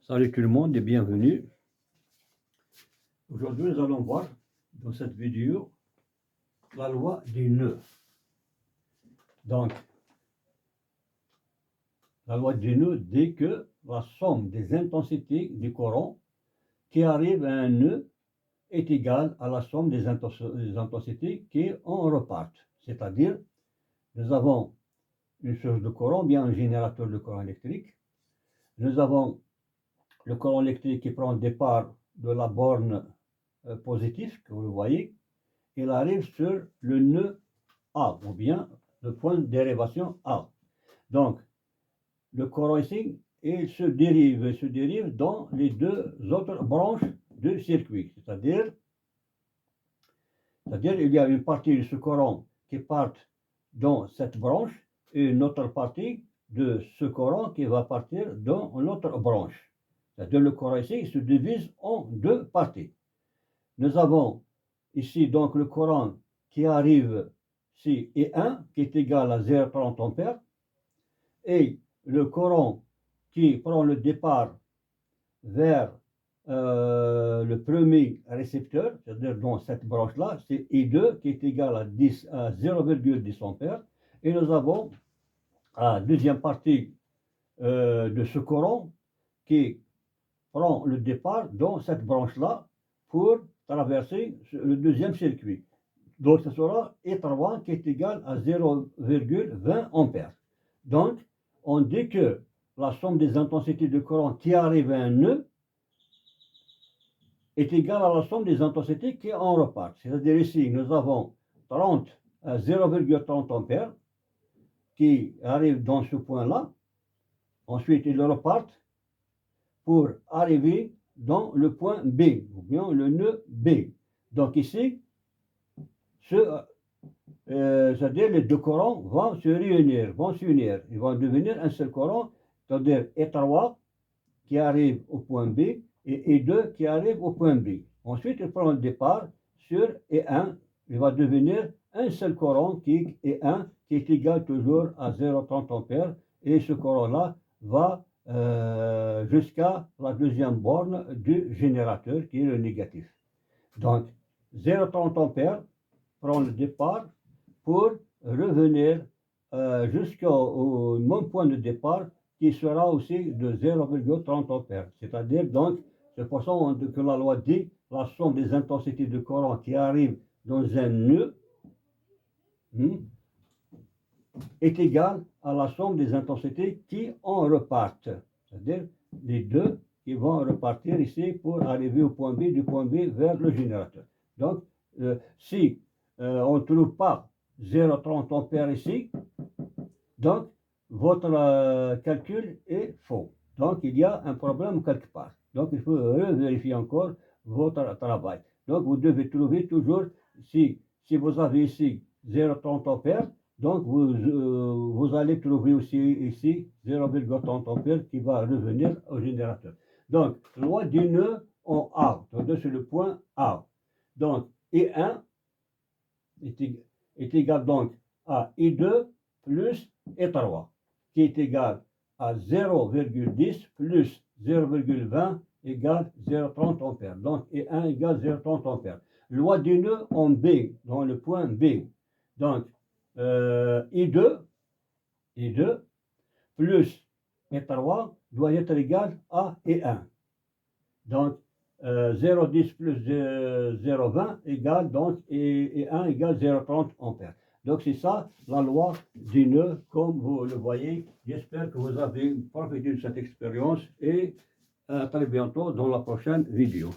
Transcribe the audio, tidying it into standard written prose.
Salut tout le monde et bienvenue. Aujourd'hui, nous allons voir dans cette vidéo la loi des nœuds. Donc, la loi des nœuds dit que la somme des intensités du courant qui arrive à un nœud est égale à la somme des intensités qui en repartent. C'est-à-dire, nous avons une source de courant, bien un générateur de courant électrique. Nous avons le courant électrique qui prend le départ de la borne positive, que vous voyez, il arrive sur le nœud A, ou bien le point de dérivation A. Donc, le courant ici, il se dérive dans les deux autres branches du circuit. C'est-à-dire, il y a une partie de ce courant qui part dans cette branche et une autre partie de ce courant qui va partir dans l'autre branche. C'est-à-dire le courant ici il se divise en deux parties. Nous avons ici donc le courant qui arrive ici E1 qui est égal à 0,30 ampères et le courant qui prend le départ vers le premier récepteur, c'est-à-dire dans cette branche-là, c'est I2 qui est égal à 0,10 ampères et nous avons la deuxième partie de ce courant qui prend le départ dans cette branche-là pour traverser le deuxième circuit. Donc ce sera E3 qui est égal à 0,20 ampères. Donc on dit que la somme des intensités de courant qui arrive à un nœud est égale à la somme des intensités qui en repartent. C'est-à-dire ici nous avons 0,30 ampères qui arrivent dans ce point-là. Ensuite ils repartent pour arriver dans le point B, ou bien le nœud B. Donc ici, c'est-à-dire les deux courants vont se réunir, ils vont devenir un seul courant, c'est-à-dire E3 qui arrive au point B et E2 qui arrive au point B. Ensuite, il prend le départ sur E1, il va devenir un seul courant qui est E1 qui est égal toujours à 0,30 ampères et ce courant-là va jusqu'à la deuxième borne du générateur qui est le négatif. Donc 0,30 ampères prend le départ pour revenir jusqu'au même point de départ qui sera aussi de 0,30 ampères. C'est-à-dire donc, c'est pour ça que la loi dit la somme des intensités de courant qui arrivent dans un nœud est égale à la somme des intensités qui en repartent. C'est-à-dire les deux qui vont repartir ici pour arriver au point B, du point B vers le générateur. Donc, si on ne trouve pas 0,30 ampères ici, donc votre calcul est faux. Donc, il y a un problème quelque part. Donc, il faut vérifier encore votre travail. Donc, vous devez trouver toujours, si vous avez ici 0,30 ampères, donc vous allez trouver aussi ici 0,30 ampères qui va revenir au générateur. Donc, loi du nœud en A, c'est le point A. Donc, E1 est égal donc à I2 plus E3, qui est égal à 0,10 plus 0,20 égale 0,30 ampères. Donc, E1 égale 0,30 ampères. Loi du nœud en B, dans le point B. Donc, I2 plus E3 doit être égal à E1. Donc, 0,10 plus 0,20 égale donc E1 égale 0,30 ampères. Donc c'est ça la loi du nœud comme vous le voyez. J'espère que vous avez profité de cette expérience et à très bientôt dans la prochaine vidéo.